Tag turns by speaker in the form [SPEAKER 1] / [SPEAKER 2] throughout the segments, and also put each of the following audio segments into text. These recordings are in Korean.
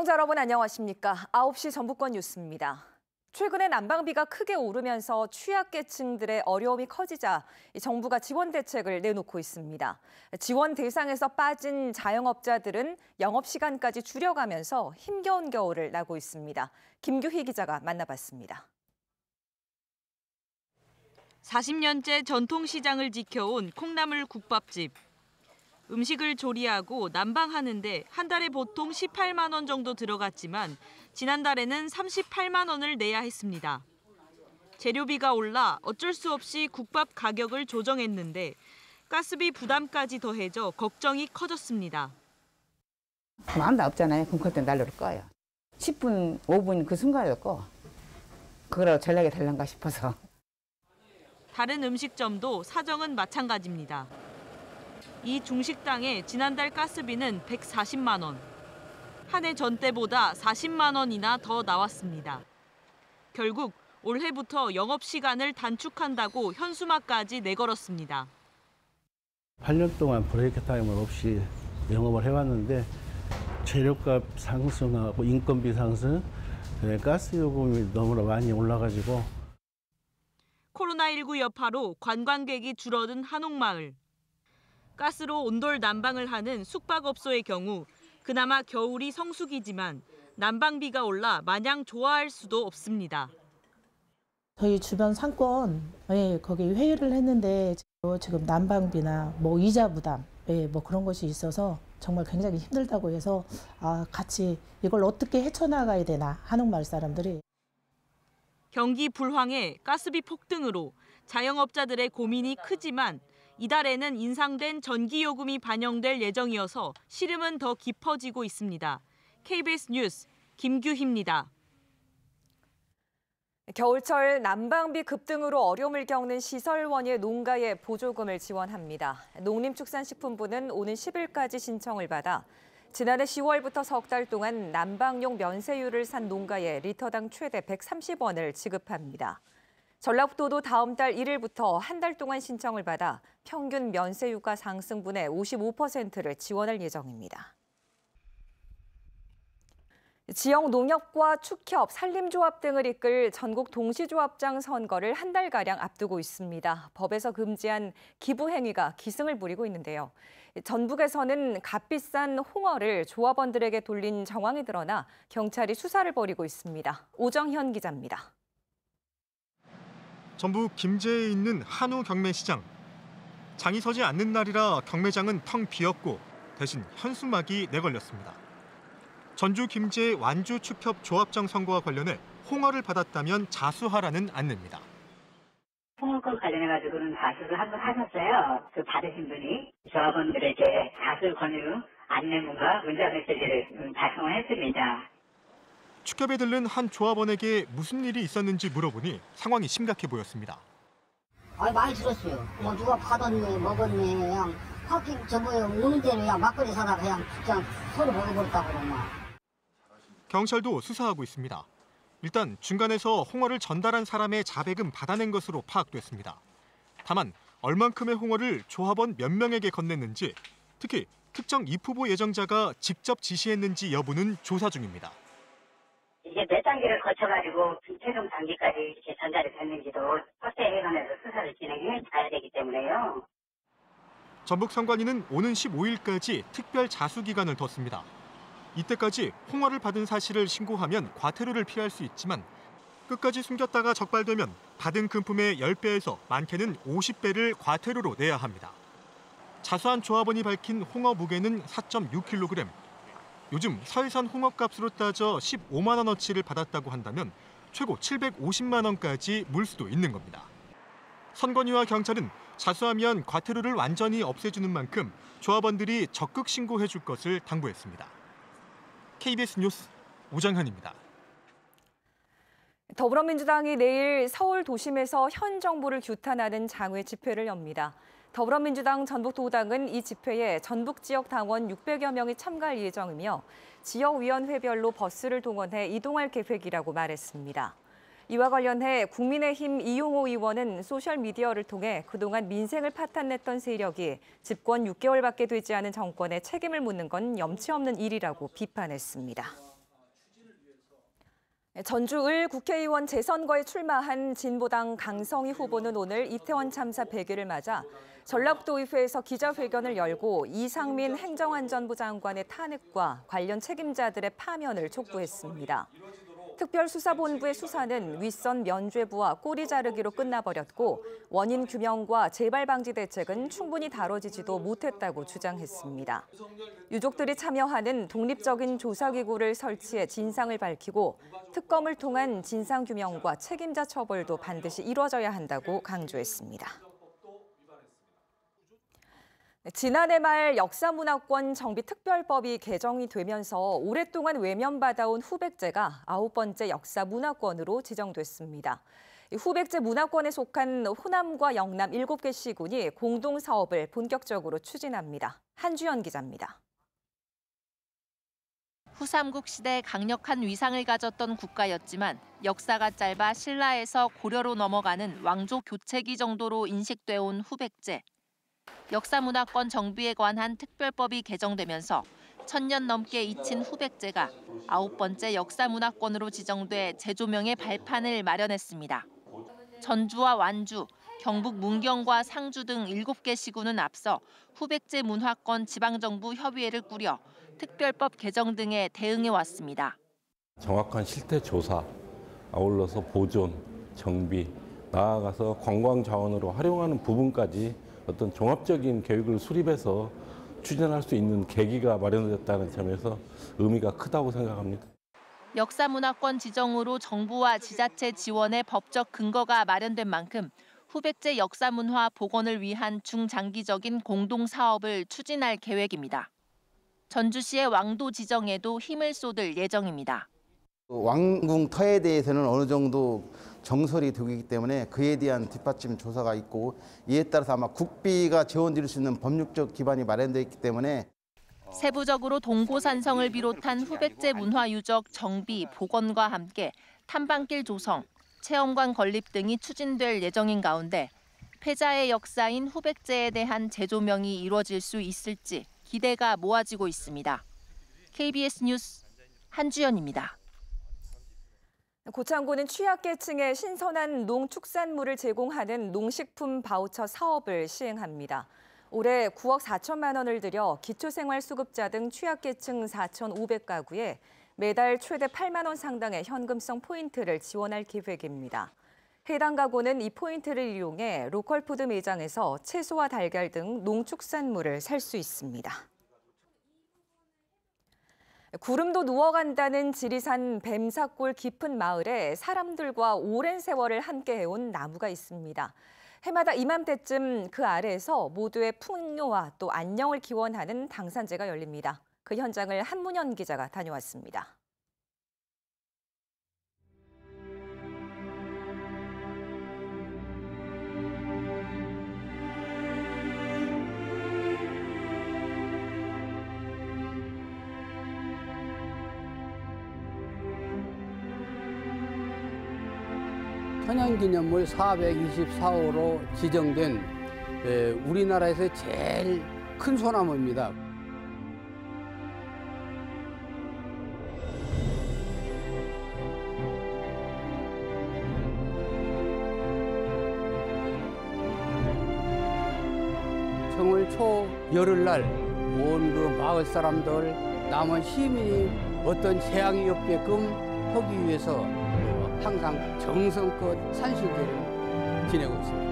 [SPEAKER 1] 시청자 여러분 안녕하십니까? 9시 전북권 뉴스입니다. 최근에 난방비가 크게 오르면서 취약계층들의 어려움이 커지자 정부가 지원 대책을 내놓고 있습니다. 지원 대상에서 빠진 자영업자들은 영업시간까지 줄여가면서 힘겨운 겨울을 나고 있습니다. 김규희 기자가 만나봤습니다.
[SPEAKER 2] 40년째 전통시장을 지켜온 콩나물 국밥집. 음식을 조리하고 난방하는데 한 달에 보통 18만 원 정도 들어갔지만 지난달에는 38만 원을 내야 했습니다. 재료비가 올라 어쩔 수 없이 국밥 가격을 조정했는데 가스비 부담까지 더해져 걱정이 커졌습니다.
[SPEAKER 3] 마음도 없잖아요. 그럼 그때 난로를 꺼요. 10분, 5분 그 순간에 꺼. 그거라도 전략이 될란가 싶어서.
[SPEAKER 2] 다른 음식점도 사정은 마찬가지입니다. 이 중식당의 지난달 가스비는 140만 원. 한 해 전때보다 40만 원이나 더 나왔습니다. 결국 올해부터 영업시간을 단축한다고 현수막까지 내걸었습니다.
[SPEAKER 4] 8년 동안 브레이크 타임을 없이 영업을 해왔는데 재료값 상승하고 인건비 상승, 가스 요금이 너무나 많이 올라가지고
[SPEAKER 2] 코로나19 여파로 관광객이 줄어든 한옥마을. 가스로 온돌 난방을 하는 숙박업소의 경우 그나마 겨울이 성수기지만 난방비가 올라 마냥 좋아할 수도 없습니다.
[SPEAKER 5] 저희 주변 상권에 거기 회의를 했는데 지금 난방비나 이자 부담 그런 것이 있어서 정말 굉장히 힘들다고 해서 같이 이걸 어떻게 헤쳐나가야 되나 한옥마을 사람들이.
[SPEAKER 2] 경기 불황에 가스비 폭등으로 자영업자들의 고민이 크지만 이달에는 인상된 전기요금이 반영될 예정이어서 시름은 더 깊어지고 있습니다. KBS 뉴스 김규희입니다.
[SPEAKER 1] 겨울철 난방비 급등으로 어려움을 겪는 시설원의 농가에 보조금을 지원합니다. 농림축산식품부는 오는 10일까지 신청을 받아 지난해 10월부터 석 달 동안 난방용 면세유를 산 농가에 리터당 최대 130원을 지급합니다. 전라북도도 다음 달 1일부터 한 달 동안 신청을 받아 평균 면세유가 상승분의 55%를 지원할 예정입니다. 지역 농협과 축협, 산림조합 등을 이끌 전국 동시조합장 선거를 한 달가량 앞두고 있습니다. 법에서 금지한 기부 행위가 기승을 부리고 있는데요. 전북에서는 값비싼 홍어를 조합원들에게 돌린 정황이 드러나 경찰이 수사를 벌이고 있습니다. 오정현 기자입니다.
[SPEAKER 6] 전북 김제에 있는 한우 경매시장. 장이 서지 않는 날이라 경매장은 텅 비었고 대신 현수막이 내걸렸습니다. 전주 김제 완주 축협 조합장 선거와 관련해 홍어를 받았다면 자수하라는 안내입니다.
[SPEAKER 7] 홍어권 관련해가지고는 자수를 한번 하셨어요. 그 받으신 분이 조합원들에게 자수 권유 안내문과 문자 메시지를 발송을 했습니다.
[SPEAKER 6] 축협에 들른 한 조합원에게 무슨 일이 있었는지 물어보니 상황이 심각해 보였습니다.
[SPEAKER 8] 많이 들었어요. 누가 받았네, 먹었네, 그냥 하필 오는 데는 그냥 막걸리 사다가 그냥 서로 먹어버렸다고 그러나.
[SPEAKER 6] 경찰도 수사하고 있습니다. 일단 중간에서 홍어를 전달한 사람의 자백은 받아낸 것으로 파악됐습니다. 다만 얼만큼의 홍어를 조합원 몇 명에게 건넸는지, 특히 특정 입후보 예정자가 직접 지시했는지 여부는 조사 중입니다.
[SPEAKER 7] 이게 몇 단계를 거쳐가지고 최종 단계까지 이렇게 전달이 됐는지도 확대해 가면서 수사를 진행해 가야 되기 때문에요.
[SPEAKER 6] 전북 선관위는 오는 15일까지 특별 자수 기간을 뒀습니다. 이때까지 홍어를 받은 사실을 신고하면 과태료를 피할 수 있지만 끝까지 숨겼다가 적발되면 받은 금품의 10배에서 많게는 50배를 과태료로 내야 합니다. 자수한 조합원이 밝힌 홍어 무게는 4.6kg. 요즘 서해산 홍어값으로 따져 15만 원어치를 받았다고 한다면 최고 750만 원까지 물 수도 있는 겁니다. 선관위와 경찰은 자수하면 과태료를 완전히 없애주는 만큼 조합원들이 적극 신고해 줄 것을 당부했습니다. KBS 뉴스 오정현입니다.
[SPEAKER 1] 더불어민주당이 내일 서울 도심에서 현 정부를 규탄하는 장외 집회를 엽니다. 더불어민주당 전북도당은 이 집회에 전북 지역 당원 600여 명이 참가할 예정이며 지역위원회별로 버스를 동원해 이동할 계획이라고 말했습니다. 이와 관련해 국민의힘 이용호 의원은 소셜미디어를 통해 그동안 민생을 파탄냈던 세력이 집권 6개월밖에 되지 않은 정권에 책임을 묻는 건 염치 없는 일이라고 비판했습니다. 전주을 국회의원 재선거에 출마한 진보당 강성희 후보는 오늘 이태원 참사 100일을 맞아 전라북도의회에서 기자회견을 열고 이상민 행정안전부 장관의 탄핵과 관련 책임자들의 파면을 촉구했습니다. 특별수사본부의 수사는 윗선 면죄부와 꼬리 자르기로 끝나버렸고 원인 규명과 재발 방지 대책은 충분히 다뤄지지도 못했다고 주장했습니다. 유족들이 참여하는 독립적인 조사기구를 설치해 진상을 밝히고 특검을 통한 진상규명과 책임자 처벌도 반드시 이뤄져야 한다고 강조했습니다. 지난해 말 역사문화권 정비특별법이 개정이 되면서 오랫동안 외면받아온 후백제가 9번째 역사문화권으로 지정됐습니다. 후백제 문화권에 속한 호남과 영남 7개 시군이 공동사업을 본격적으로 추진합니다. 한주연 기자입니다.
[SPEAKER 9] 후삼국 시대 강력한 위상을 가졌던 국가였지만 역사가 짧아 신라에서 고려로 넘어가는 왕조 교체기 정도로 인식돼 온 후백제. 역사문화권 정비에 관한 특별법이 개정되면서 1000년 넘게 잊힌 후백제가 9번째 역사문화권으로 지정돼 재조명의 발판을 마련했습니다. 전주와 완주, 경북 문경과 상주 등 7개 시군은 앞서 후백제 문화권 지방정부 협의회를 꾸려 특별법 개정 등에 대응해 왔습니다.
[SPEAKER 10] 정확한 실태 조사, 아울러서 보존, 정비, 나아가서 관광 자원으로 활용하는 부분까지 어떤 종합적인 계획을 수립해서 추진할 수 있는 계기가 마련됐다는 점에서 의미가 크다고 생각합니다.
[SPEAKER 9] 역사문화권 지정으로 정부와 지자체 지원의 법적 근거가 마련된 만큼 후백제 역사문화 복원을 위한 중장기적인 공동사업을 추진할 계획입니다. 전주시의 왕도 지정에도 힘을 쏟을 예정입니다.
[SPEAKER 11] 왕궁 터에 대해서는 어느 정도 정설이 되고 있기 때문에 그에 대한 뒷받침 조사가 있고 이에 따라서 아마 국비가 지원드릴 수 있는 법률적 기반이 마련되어 있기 때문에
[SPEAKER 9] 세부적으로 동고산성을 비롯한 후백제 문화유적 정비, 복원과 함께 탐방길 조성, 체험관 건립 등이 추진될 예정인 가운데 패자의 역사인 후백제에 대한 재조명이 이루어질 수 있을지 기대가 모아지고 있습니다. KBS 뉴스 한주연입니다.
[SPEAKER 1] 고창군은 취약계층에 신선한 농축산물을 제공하는 농식품 바우처 사업을 시행합니다. 올해 9억 4천만 원을 들여 기초생활수급자 등 취약계층 4,500가구에 매달 최대 8만 원 상당의 현금성 포인트를 지원할 계획입니다. 해당 가구는 이 포인트를 이용해 로컬푸드 매장에서 채소와 달걀 등 농축산물을 살 수 있습니다. 구름도 누워간다는 지리산 뱀사골 깊은 마을에 사람들과 오랜 세월을 함께해온 나무가 있습니다. 해마다 이맘때쯤 그 아래에서 모두의 풍요와 또 안녕을 기원하는 당산제가 열립니다. 그 현장을 한문현 기자가 다녀왔습니다.
[SPEAKER 12] 천연기념물 424호로 지정된 우리나라에서 제일 큰 소나무입니다. 정월 초 열흘날 온 그 마을 사람들, 남은 시민이 어떤 재앙이 없게끔 하기 위해서 항상 정성껏 산신제를 지내고 있습니다.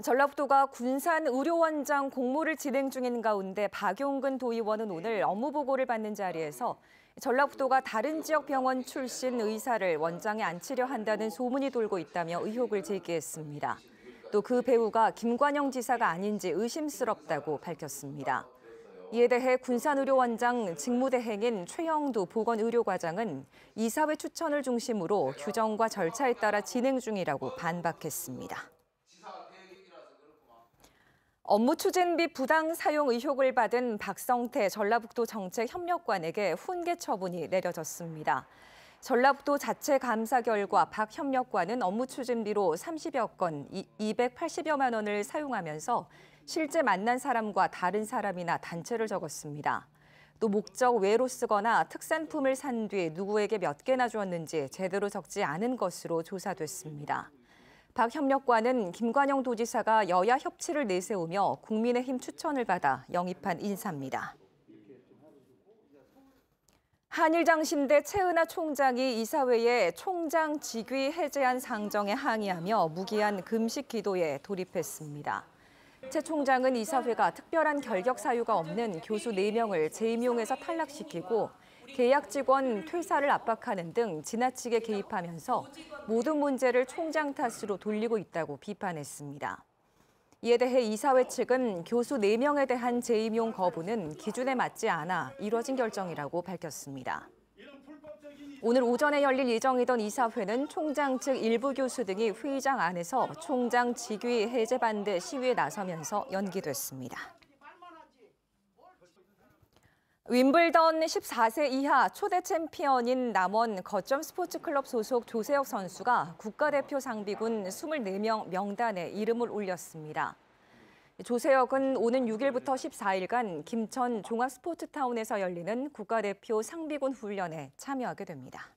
[SPEAKER 1] 전라북도가 군산 의료원장 공모를 진행 중인 가운데 박용근 도의원은 오늘 업무 보고를 받는 자리에서 전라북도가 다른 지역 병원 출신 의사를 원장에 앉히려 한다는 소문이 돌고 있다며 의혹을 제기했습니다. 또 그 배우가 김관영 지사가 아닌지 의심스럽다고 밝혔습니다. 이에 대해 군산의료원장 직무대행인 최영두 보건의료과장은 이사회 추천을 중심으로 규정과 절차에 따라 진행 중이라고 반박했습니다. 업무 추진비 부당 사용 의혹을 받은 박성태 전라북도 정책협력관에게 훈계 처분이 내려졌습니다. 전라북도 자체 감사 결과 박 협력관은 업무 추진비로 30여 건, 280여만 원을 사용하면서 실제 만난 사람과 다른 사람이나 단체를 적었습니다. 또 목적 외로 쓰거나 특산품을 산 뒤 누구에게 몇 개나 주었는지 제대로 적지 않은 것으로 조사됐습니다. 박 협력관은 김관영 도지사가 여야 협치를 내세우며 국민의힘 추천을 받아 영입한 인사입니다. 한일장신대 최은하 총장이 이사회에 총장 직위 해제안 상정에 항의하며 무기한 금식 기도에 돌입했습니다. 최 총장은 이사회가 특별한 결격 사유가 없는 교수 4명을 재임용해서 탈락시키고 계약 직원 퇴사를 압박하는 등 지나치게 개입하면서 모든 문제를 총장 탓으로 돌리고 있다고 비판했습니다. 이에 대해 이사회 측은 교수 4명에 대한 재임용 거부는 기준에 맞지 않아 이뤄진 결정이라고 밝혔습니다. 오늘 오전에 열릴 예정이던 이사회는 총장 측 일부 교수 등이 회의장 안에서 총장 직위 해제 반대 시위에 나서면서 연기됐습니다. 윈블던 14세 이하 초대 챔피언인 남원 거점 스포츠클럽 소속 조세혁 선수가 국가대표 상비군 24명 명단에 이름을 올렸습니다. 조세혁은 오는 6일부터 14일간 김천 종합스포츠타운에서 열리는 국가대표 상비군 훈련에 참여하게 됩니다.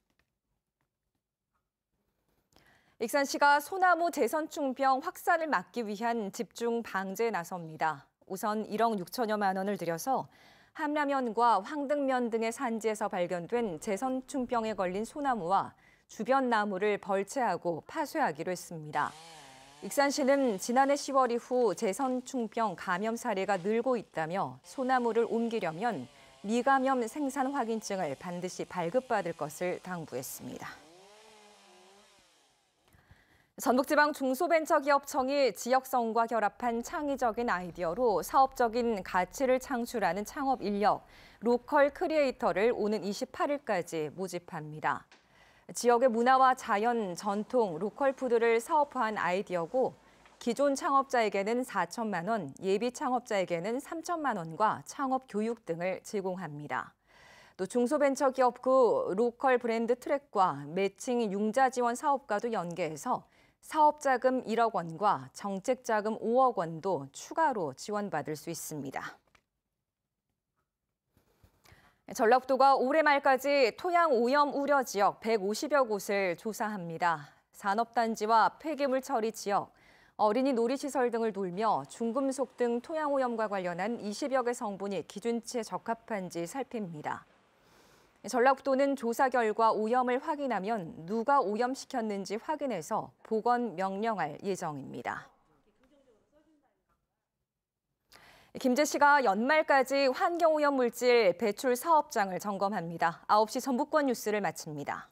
[SPEAKER 1] 익산시가 소나무 재선충병 확산을 막기 위한 집중 방제에 나섭니다. 우선 1억 6천여만 원을 들여서 함라면과 황등면 등의 산지에서 발견된 재선충병에 걸린 소나무와 주변 나무를 벌채하고 파쇄하기로 했습니다. 익산시는 지난해 10월 이후 재선충병 감염 사례가 늘고 있다며 소나무를 옮기려면 미감염 생산 확인증을 반드시 발급받을 것을 당부했습니다. 전북지방 중소벤처기업청이 지역성과 결합한 창의적인 아이디어로 사업적인 가치를 창출하는 창업 인력, 로컬 크리에이터를 오는 28일까지 모집합니다. 지역의 문화와 자연, 전통, 로컬 푸드를 사업화한 아이디어고 기존 창업자에게는 4천만 원, 예비 창업자에게는 3천만 원과 창업 교육 등을 제공합니다. 또 중소벤처기업부 로컬 브랜드 트랙과 매칭 융자 지원 사업과도 연계해서 사업자금 1억 원과 정책자금 5억 원도 추가로 지원받을 수 있습니다. 전라북도가 올해 말까지 토양 오염 우려 지역 150여 곳을 조사합니다. 산업단지와 폐기물 처리 지역, 어린이 놀이시설 등을 돌며 중금속 등 토양 오염과 관련한 20여 개 성분이 기준치에 적합한지 살핍니다. 전라북도는 조사 결과 오염을 확인하면 누가 오염시켰는지 확인해서 복원 명령할 예정입니다. 김제시가 연말까지 환경오염 물질 배출 사업장을 점검합니다. 9시 전북권 뉴스를 마칩니다.